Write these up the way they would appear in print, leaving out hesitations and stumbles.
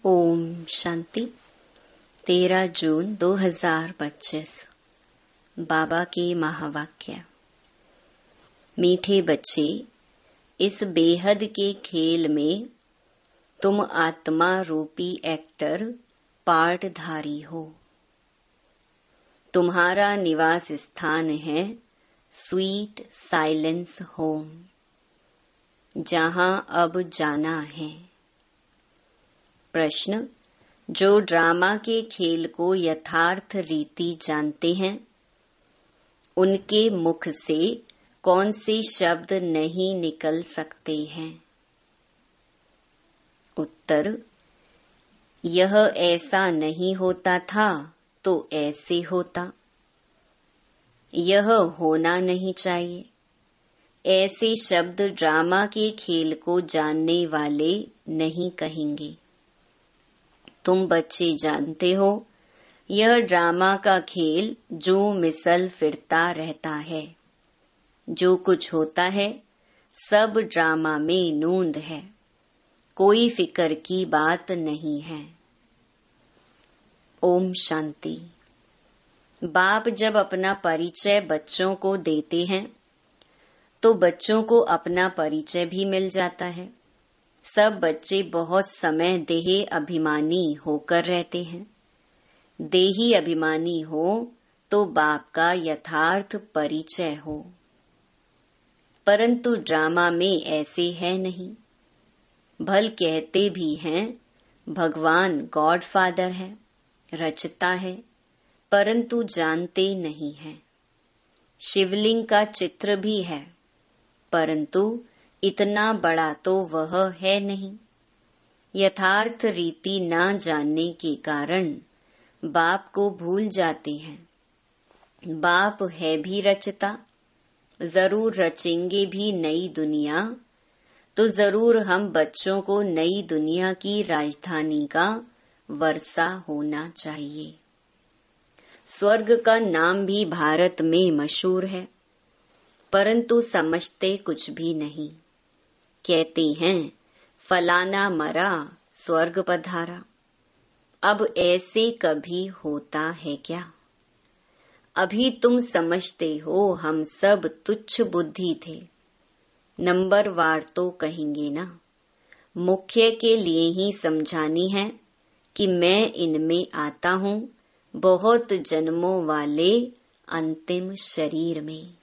ओम शांति। 13 जून 2025। बाबा के महावाक्य। मीठे बच्चे, इस बेहद के खेल में तुम आत्मा रूपी एक्टर पार्टधारी हो। तुम्हारा निवास स्थान है स्वीट साइलेंस होम, जहां अब जाना है। प्रश्न: जो ड्रामा के खेल को यथार्थ रीति जानते हैं, उनके मुख से कौन से शब्द नहीं निकल सकते हैं? उत्तर: यह ऐसा नहीं होता था तो ऐसे होता। यह होना नहीं चाहिए। ऐसे शब्द ड्रामा के खेल को जानने वाले नहीं कहेंगे। तुम बच्चे जानते हो, यह ड्रामा का खेल जो मिसल फिरता रहता है। जो कुछ होता है सब ड्रामा में नूंद है, कोई फिक्र की बात नहीं है। ओम शांति। बाप जब अपना परिचय बच्चों को देते हैं तो बच्चों को अपना परिचय भी मिल जाता है। सब बच्चे बहुत समय देही अभिमानी होकर रहते हैं। देही अभिमानी हो तो बाप का यथार्थ परिचय हो, परंतु ड्रामा में ऐसे है नहीं। भल कहते भी हैं भगवान गॉड फादर है, रचता है, परंतु जानते नहीं है। शिवलिंग का चित्र भी है, परंतु इतना बड़ा तो वह है नहीं। यथार्थ रीति न जानने के कारण बाप को भूल जाते हैं। बाप है भी रचता, जरूर रचेंगे भी नई दुनिया, तो जरूर हम बच्चों को नई दुनिया की राजधानी का वर्षा होना चाहिए। स्वर्ग का नाम भी भारत में मशहूर है, परंतु समझते कुछ भी नहीं। कहते हैं फलाना मरा स्वर्ग पधारा। अब ऐसे कभी होता है क्या? अभी तुम समझते हो हम सब तुच्छ बुद्धि थे। नंबरवार तो कहेंगे ना। मुख्य के लिए ही समझानी है कि मैं इनमें आता हूँ बहुत जन्मों वाले अंतिम शरीर में।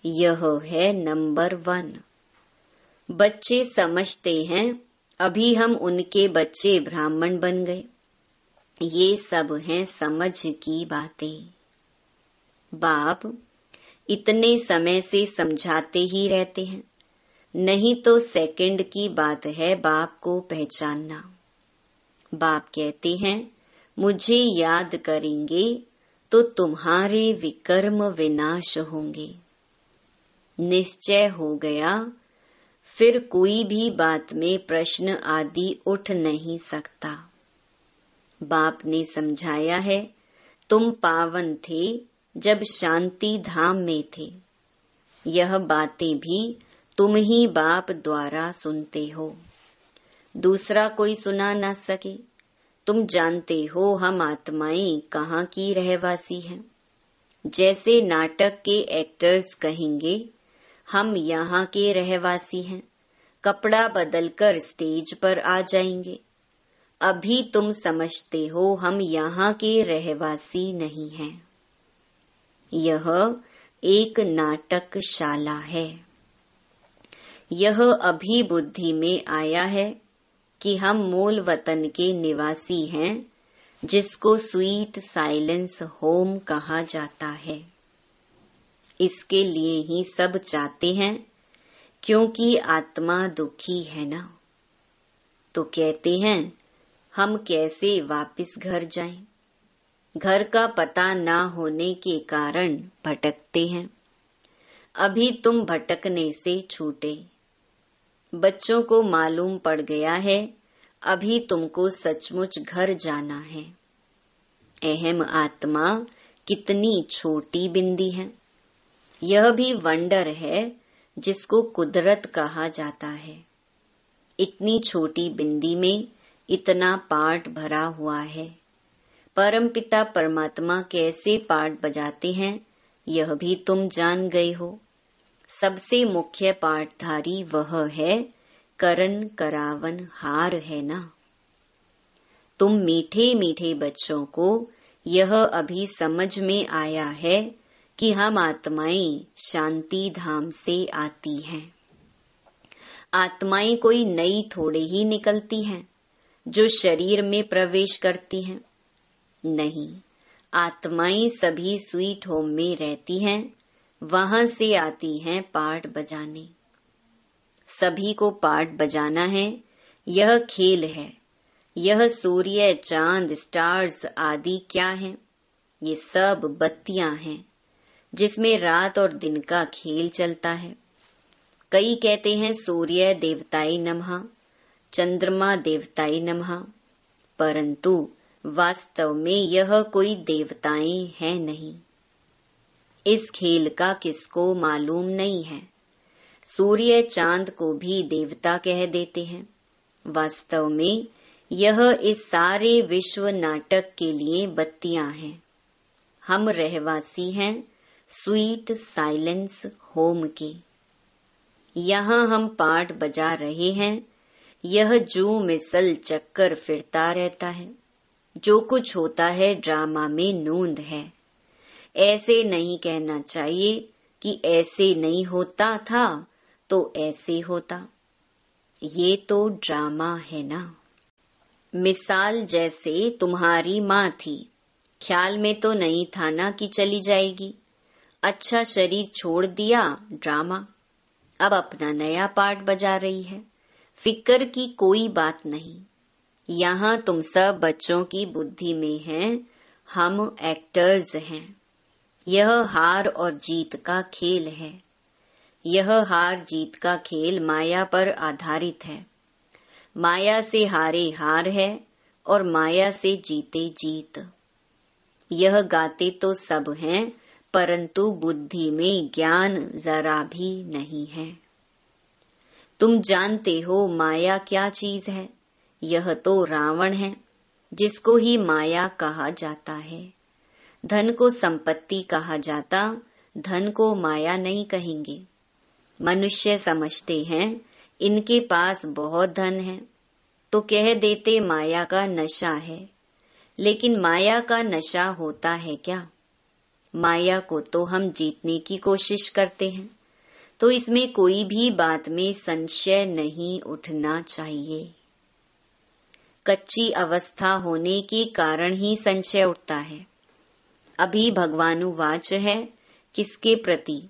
यह है नंबर 1। बच्चे समझते हैं अभी हम उनके बच्चे ब्राह्मण बन गए। ये सब हैं समझ की बातें। बाप इतने समय से समझाते ही रहते हैं, नहीं तो सेकंड की बात है बाप को पहचानना। बाप कहते हैं मुझे याद करेंगे तो तुम्हारे विकर्म विनाश होंगे। निश्चय हो गया, फिर कोई भी बात में प्रश्न आदि उठ नहीं सकता। बाप ने समझाया है तुम पावन थे जब शांति धाम में थे। यह बातें भी तुम ही बाप द्वारा सुनते हो, दूसरा कोई सुना न सके। तुम जानते हो हम आत्माएं कहाँ की रहवासी हैं। जैसे नाटक के एक्टर्स कहेंगे हम यहाँ के रहवासी हैं, कपड़ा बदलकर स्टेज पर आ जाएंगे। अभी तुम समझते हो हम यहाँ के रहवासी नहीं हैं। यह एक नाटकशाला है। यह अभी बुद्धि में आया है कि हम मूल वतन के निवासी हैं, जिसको स्वीट साइलेंस होम कहा जाता है। इसके लिए ही सब चाहते हैं, क्योंकि आत्मा दुखी है ना। तो कहते हैं हम कैसे वापस घर जाएं? घर का पता ना होने के कारण भटकते हैं। अभी तुम भटकने से छूटे। बच्चों को मालूम पड़ गया है अभी तुमको सचमुच घर जाना है। अहम आत्मा कितनी छोटी बिंदी है। यह भी वंडर है जिसको कुदरत कहा जाता है। इतनी छोटी बिंदी में इतना पाठ भरा हुआ है। परमपिता परमात्मा कैसे पाठ बजाते हैं यह भी तुम जान गए हो। सबसे मुख्य पाठधारी वह है, करन करावन हार है ना। तुम मीठे मीठे बच्चों को यह अभी समझ में आया है कि हम आत्माएं शांति धाम से आती हैं। आत्माएं कोई नई थोड़े ही निकलती हैं जो शरीर में प्रवेश करती हैं। नहीं, आत्माएं सभी स्वीट होम में रहती हैं, वहां से आती हैं पाठ बजाने। सभी को पाठ बजाना है, यह खेल है। यह सूर्य, चांद, स्टार्स आदि क्या हैं? ये सब बत्तियां हैं जिसमें रात और दिन का खेल चलता है। कई कहते हैं सूर्य देवताय नमः, चंद्रमा देवताय नमः, परंतु वास्तव में यह कोई देवताएं हैं नहीं। इस खेल का किसको मालूम नहीं है। सूर्य चांद को भी देवता कह देते हैं। वास्तव में यह इस सारे विश्व नाटक के लिए बत्तियां हैं। हम रहवासी हैं स्वीट साइलेंस होम के। यहाँ हम पाठ बजा रहे हैं। यह जो मिसल चक्कर फिरता रहता है। जो कुछ होता है ड्रामा में नोंद है। ऐसे नहीं कहना चाहिए कि ऐसे नहीं होता था तो ऐसे होता। ये तो ड्रामा है ना। मिसाल जैसे तुम्हारी माँ थी, ख्याल में तो नहीं था ना कि चली जाएगी। अच्छा शरीर छोड़ दिया, ड्रामा। अब अपना नया पार्ट बजा रही है। फिक्र की कोई बात नहीं। यहाँ तुम सब बच्चों की बुद्धि में हैं, हम एक्टर्स हैं। यह हार और जीत का खेल है। यह हार जीत का खेल माया पर आधारित है। माया से हारे हार है और माया से जीते जीत। यह गाते तो सब हैं, परंतु बुद्धि में ज्ञान जरा भी नहीं है। तुम जानते हो माया क्या चीज है? यह तो रावण है, जिसको ही माया कहा जाता है। धन को संपत्ति कहा जाता, धन को माया नहीं कहेंगे। मनुष्य समझते हैं इनके पास बहुत धन है, तो कह देते माया का नशा है। लेकिन माया का नशा होता है क्या? माया को तो हम जीतने की कोशिश करते हैं, तो इसमें कोई भी बात में संशय नहीं उठना चाहिए। कच्ची अवस्था होने के कारण ही संशय उठता है। अभी भगवानुवाच है, किसके प्रति?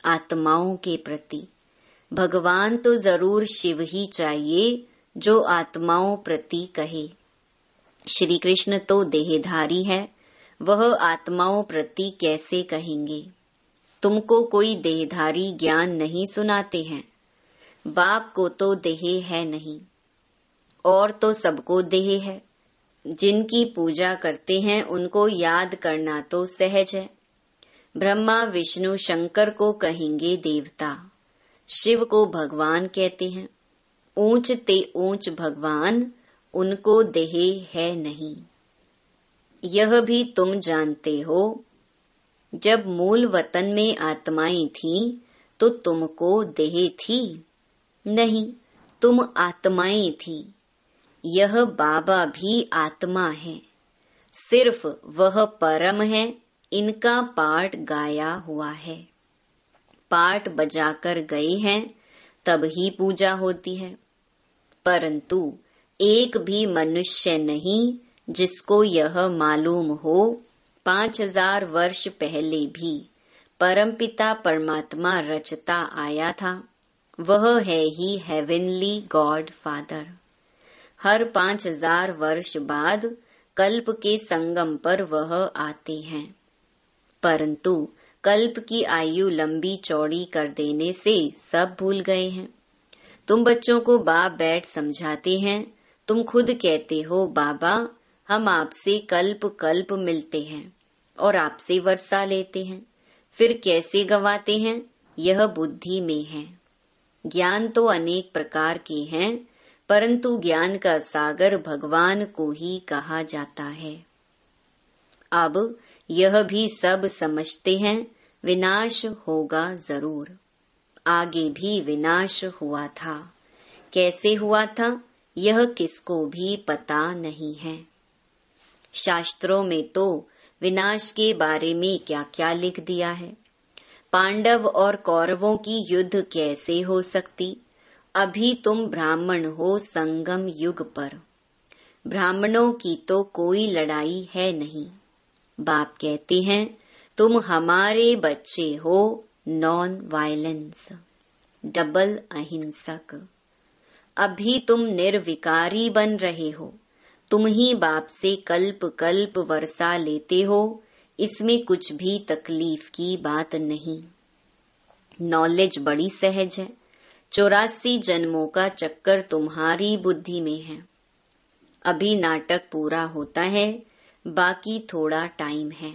आत्माओं के प्रति। भगवान तो जरूर शिव ही चाहिए जो आत्माओं प्रति कहे। श्री कृष्ण तो देहधारी है, वह आत्माओं प्रति कैसे कहेंगे? तुमको कोई देहधारी ज्ञान नहीं सुनाते हैं। बाप को तो देह है नहीं, और तो सबको देह है। जिनकी पूजा करते हैं उनको याद करना तो सहज है। ब्रह्मा विष्णु शंकर को कहेंगे देवता, शिव को भगवान कहते हैं। ऊंच ते ऊंच भगवान, उनको देह है नहीं। यह भी तुम जानते हो, जब मूल वतन में आत्माएं थीं, तो तुमको देह थी नहीं, तुम आत्माएं थी। यह बाबा भी आत्मा है, सिर्फ वह परम है। इनका पाठ गाया हुआ है। पाठ बजाकर गए हैं, तब ही पूजा होती है। परंतु एक भी मनुष्य नहीं जिसको यह मालूम हो 5000 वर्ष पहले भी परमपिता परमात्मा रचता आया था। वह है ही हेवनली गॉड फादर। हर 5000 वर्ष बाद कल्प के संगम पर वह आते हैं, परंतु कल्प की आयु लंबी चौड़ी कर देने से सब भूल गए हैं। तुम बच्चों को बाप बैठ समझाते हैं, तुम खुद कहते हो बाबा हम आपसे कल्प कल्प मिलते हैं और आपसे वर्षा लेते हैं, फिर कैसे गवाते हैं? यह बुद्धि में है। ज्ञान तो अनेक प्रकार के हैं, परंतु ज्ञान का सागर भगवान को ही कहा जाता है। अब यह भी सब समझते हैं विनाश होगा जरूर। आगे भी विनाश हुआ था, कैसे हुआ था यह किसको भी पता नहीं है। शास्त्रों में तो विनाश के बारे में क्या क्या लिख दिया है। पांडव और कौरवों की युद्ध कैसे हो सकती। अभी तुम ब्राह्मण हो संगम युग पर, ब्राह्मणों की तो कोई लड़ाई है नहीं। बाप कहते हैं तुम हमारे बच्चे हो, नॉन वायलेंस, डबल अहिंसक। अभी तुम निर्विकारी बन रहे हो, तुम ही बाप से कल्प कल्प वर्षा लेते हो, इसमें कुछ भी तकलीफ की बात नहीं। नॉलेज बड़ी सहज है। 84 जन्मों का चक्कर तुम्हारी बुद्धि में है। अभी नाटक पूरा होता है, बाकी थोड़ा टाइम है।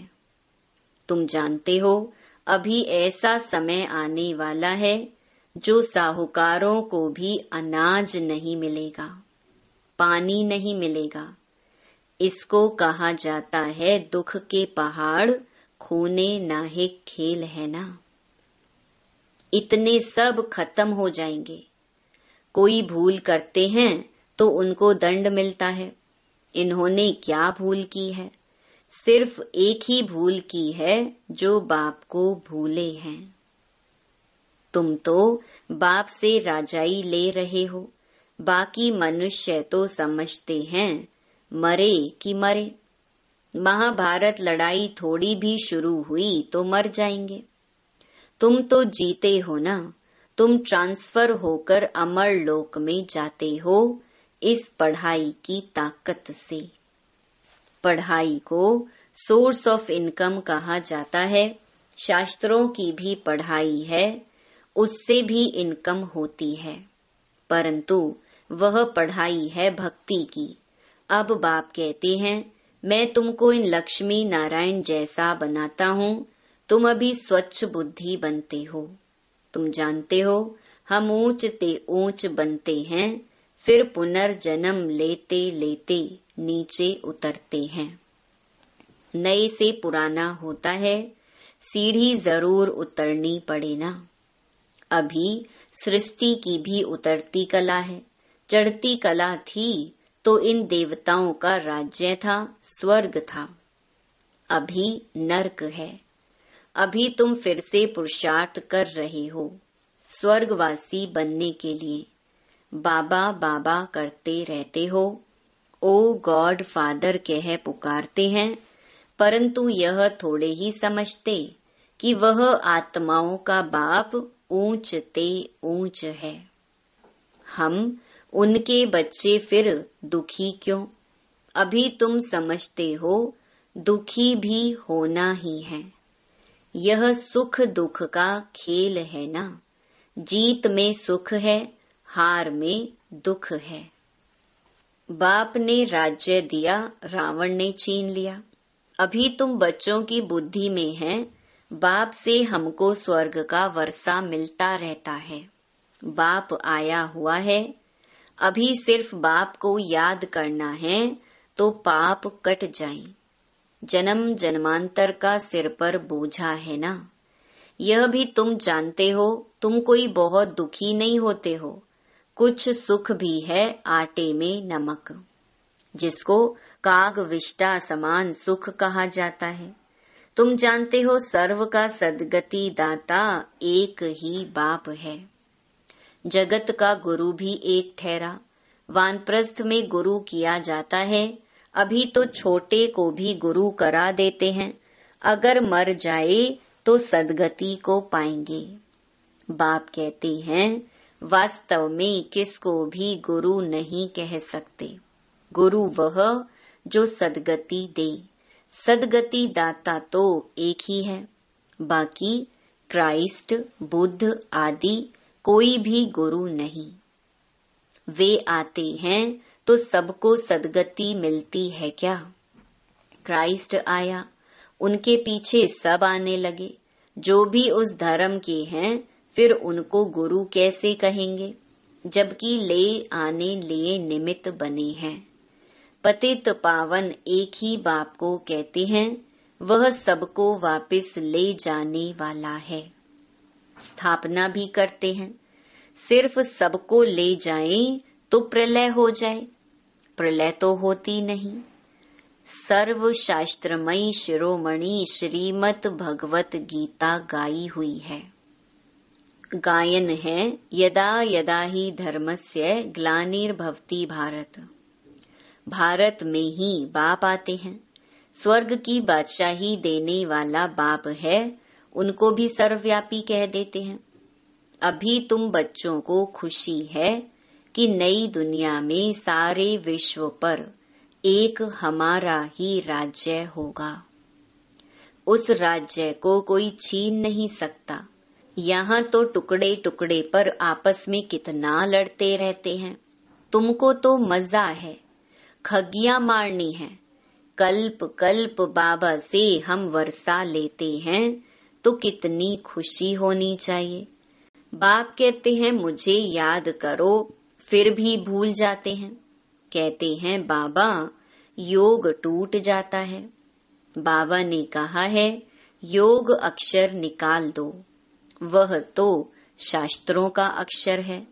तुम जानते हो अभी ऐसा समय आने वाला है जो साहूकारों को भी अनाज नहीं मिलेगा, पानी नहीं मिलेगा। इसको कहा जाता है दुख के पहाड़, खूने नाहिक खेल है ना। इतने सब खत्म हो जाएंगे। कोई भूल करते हैं तो उनको दंड मिलता है। इन्होंने क्या भूल की है? सिर्फ एक ही भूल की है, जो बाप को भूले हैं। तुम तो बाप से राजाई ले रहे हो, बाकी मनुष्य तो समझते हैं मरे कि मरे। महाभारत लड़ाई थोड़ी भी शुरू हुई तो मर जाएंगे। तुम तो जीते हो ना, तुम ट्रांसफर होकर अमर लोक में जाते हो इस पढ़ाई की ताकत से। पढ़ाई को सोर्स ऑफ इनकम कहा जाता है। शास्त्रों की भी पढ़ाई है, उससे भी इनकम होती है, परंतु वह पढ़ाई है भक्ति की। अब बाप कहते हैं मैं तुमको इन लक्ष्मी नारायण जैसा बनाता हूँ, तुम अभी स्वच्छ बुद्धि बनते हो। तुम जानते हो हम ऊंच ते ऊंच बनते हैं, फिर पुनर्जन्म लेते लेते नीचे उतरते हैं। नए से पुराना होता है, सीढ़ी जरूर उतरनी पड़े ना। अभी सृष्टि की भी उतरती कला है। चढ़ती कला थी तो इन देवताओं का राज्य था, स्वर्ग था। अभी नरक है। अभी तुम फिर से पुरुषार्थ कर रहे हो स्वर्गवासी बनने के लिए। बाबा बाबा करते रहते हो, ओ गॉड फादर कह पुकारते हैं, परंतु यह थोड़े ही समझते कि वह आत्माओं का बाप ऊंच ते ऊंच है। हम उनके बच्चे फिर दुखी क्यों? अभी तुम समझते हो दुखी भी होना ही है। यह सुख दुख का खेल है ना। जीत में सुख है, हार में दुख है। बाप ने राज्य दिया, रावण ने छीन लिया। अभी तुम बच्चों की बुद्धि में है, बाप से हमको स्वर्ग का वर्षा मिलता रहता है। बाप आया हुआ है, अभी सिर्फ बाप को याद करना है तो पाप कट जाए। जन्म जन्मांतर का सिर पर बोझा है ना। यह भी तुम जानते हो, तुम कोई बहुत दुखी नहीं होते हो। कुछ सुख भी है आटे में नमक, जिसको काग विष्टा समान सुख कहा जाता है। तुम जानते हो सर्व का सद्गति दाता एक ही बाप है। जगत का गुरु भी एक ठहरा। वानप्रस्थ में गुरु किया जाता है। अभी तो छोटे को भी गुरु करा देते हैं। अगर मर जाए तो सद्गति को पाएंगे। बाप कहते हैं वास्तव में किसको भी गुरु नहीं कह सकते। गुरु वह जो सद्गति दे। सद्गति दाता तो एक ही है, बाकी क्राइस्ट, बुद्ध आदि कोई भी गुरु नहीं। वे आते हैं तो सबको सद्गति मिलती है क्या? क्राइस्ट आया, उनके पीछे सब आने लगे। जो भी उस धर्म के हैं फिर उनको गुरु कैसे कहेंगे? जबकि ले आने लिए निमित्त बने हैं। पतित पावन एक ही बाप को कहते हैं, वह सबको वापस ले जाने वाला है। स्थापना भी करते हैं, सिर्फ सबको ले जाएं तो प्रलय हो जाए। प्रलय तो होती नहीं। सर्व शास्त्रमयी शिरोमणि श्रीमद् भगवत गीता गाई हुई है। गायन है, यदा यदा ही धर्मस्य ग्लानिर्भवति भारत। भारत में ही बाप आते हैं। स्वर्ग की बादशाही देने वाला बाप है, उनको भी सर्वव्यापी कह देते हैं। अभी तुम बच्चों को खुशी है कि नई दुनिया में सारे विश्व पर एक हमारा ही राज्य होगा। उस राज्य को कोई छीन नहीं सकता। यहाँ तो टुकड़े टुकड़े पर आपस में कितना लड़ते रहते हैं। तुमको तो मजा है, खगियां मारनी है। कल्प कल्प बाबा से हम वर्षा लेते हैं तो कितनी खुशी होनी चाहिए। बाप कहते हैं मुझे याद करो, फिर भी भूल जाते हैं। कहते हैं बाबा योग टूट जाता है। बाबा ने कहा है योग अक्षर निकाल दो, वह तो शास्त्रों का अक्षर है।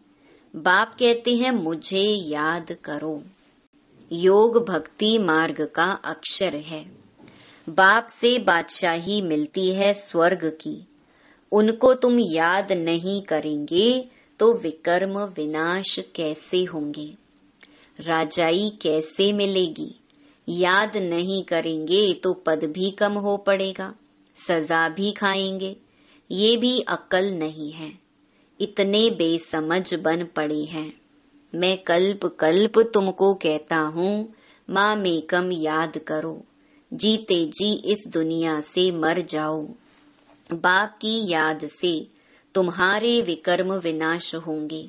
बाप कहते हैं मुझे याद करो। योग भक्ति मार्ग का अक्षर है। बाप से बादशाही मिलती है स्वर्ग की। उनको तुम याद नहीं करेंगे तो विकर्म विनाश कैसे होंगे, राजाई कैसे मिलेगी। याद नहीं करेंगे तो पद भी कम हो पड़ेगा, सजा भी खाएंगे। ये भी अक्ल नहीं है। इतने बेसमझ बन पड़े हैं। मैं कल्प कल्प तुमको कहता हूँ, माँ मेकम याद करो। जीते जी इस दुनिया से मर जाओ। बाप की याद से तुम्हारे विकर्म विनाश होंगे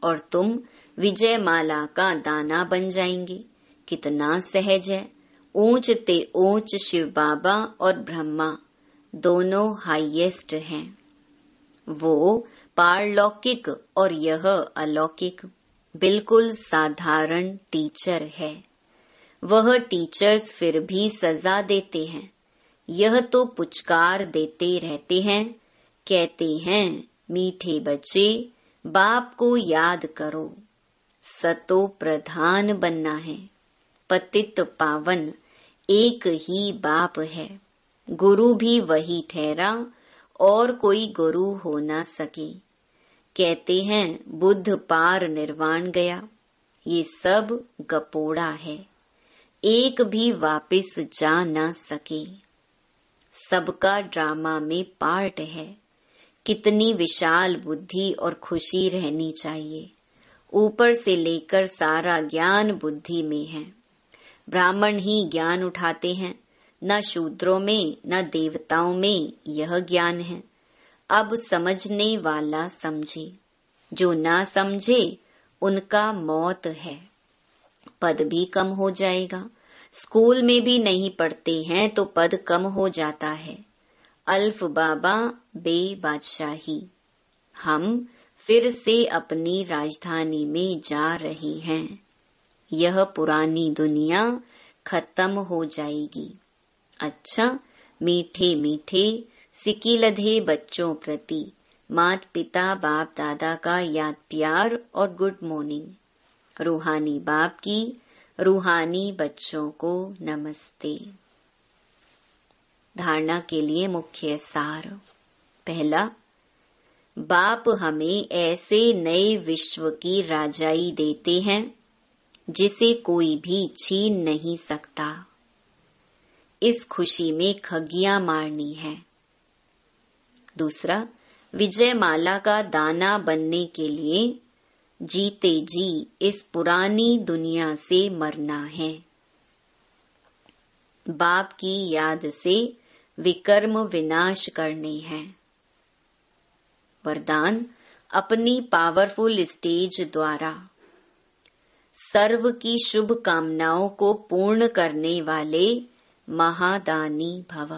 और तुम विजय माला का दाना बन जाएंगे। कितना सहज है। ऊंच ते ऊंच शिव बाबा और ब्रह्मा दोनों हाईएस्ट हैं। वो पारलौकिक और यह अलौकिक बिल्कुल साधारण टीचर है। वह टीचर्स फिर भी सजा देते हैं। यह तो पुचकार देते रहते हैं। कहते हैं मीठे बच्चे बाप को याद करो। सतो प्रधान बनना है। पतित पावन एक ही बाप है। गुरु भी वही ठहरा और कोई गुरु हो ना सके। कहते हैं बुद्ध पार निर्वाण गया। ये सब गपोड़ा है। एक भी वापस जा ना सके। सबका ड्रामा में पार्ट है। कितनी विशाल बुद्धि और खुशी रहनी चाहिए। ऊपर से लेकर सारा ज्ञान बुद्धि में है। ब्राह्मण ही ज्ञान उठाते हैं, न शूद्रों में न देवताओं में यह ज्ञान है। अब समझने वाला समझे, जो ना समझे उनका मौत है। पद भी कम हो जाएगा। स्कूल में भी नहीं पढ़ते हैं तो पद कम हो जाता है। अल्फ बाबा बे बादशाही। हम फिर से अपनी राजधानी में जा रहे हैं। यह पुरानी दुनिया खत्म हो जाएगी। अच्छा, मीठे मीठे सिकिलधे बच्चों प्रति माता पिता बाप दादा का याद प्यार और गुड मॉर्निंग। रूहानी बाप की रूहानी बच्चों को नमस्ते। धारणा के लिए मुख्य सार। पहला, बाप हमें ऐसे नए विश्व की राजाई देते हैं जिसे कोई भी छीन नहीं सकता। इस खुशी में खगियां मारनी है। दूसरा, विजय माला का दाना बनने के लिए जीते जी इस पुरानी दुनिया से मरना है। बाप की याद से विकर्म विनाश करने हैं। वरदान, अपनी पावरफुल स्टेज द्वारा सर्व की शुभ कामनाओं को पूर्ण करने वाले महादानी भव।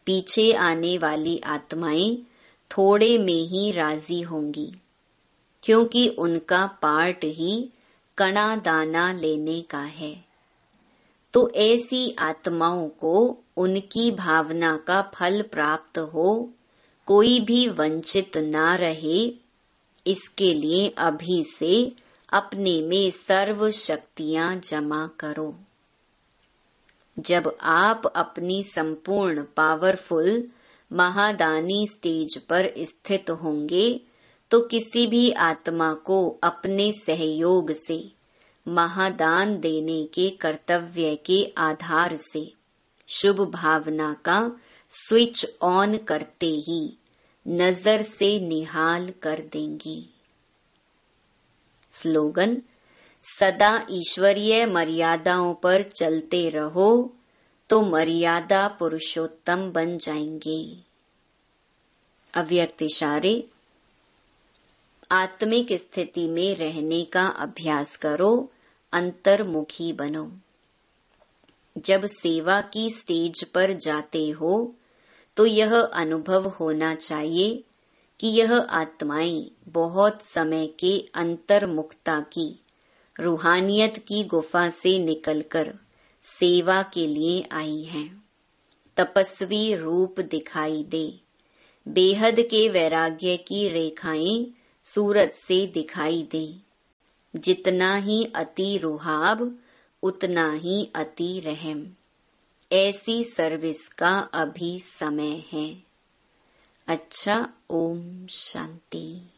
पीछे आने वाली आत्माएं थोड़े में ही राजी होंगी। क्योंकि उनका पार्ट ही कणा दाना लेने का है। तो ऐसी आत्माओं को उनकी भावना का फल प्राप्त हो, कोई भी वंचित ना रहे, इसके लिए अभी से अपने में सर्व शक्तियां जमा करो। जब आप अपनी संपूर्ण पावरफुल महादानी स्टेज पर स्थित होंगे तो किसी भी आत्मा को अपने सहयोग से महादान देने के कर्तव्य के आधार से शुभ भावना का स्विच ऑन करते ही नजर से निहाल कर देंगी। स्लोगन: सदा ईश्वरीय मर्यादाओं पर चलते रहो तो मर्यादा पुरुषोत्तम बन जाएंगे। अव्यक्त इशारे: आत्मिक स्थिति में रहने का अभ्यास करो, अंतर्मुखी बनो। जब सेवा की स्टेज पर जाते हो तो यह अनुभव होना चाहिए कि यह आत्माएं बहुत समय के अंतर्मुखता की रूहानियत की गुफा से निकलकर सेवा के लिए आई हैं। तपस्वी रूप दिखाई दे, बेहद के वैराग्य की रेखाएं सूरत से दिखाई दे। जितना ही अति रुहाब उतना ही अति रहम। ऐसी सर्विस का अभी समय है। अच्छा, ओम शांति।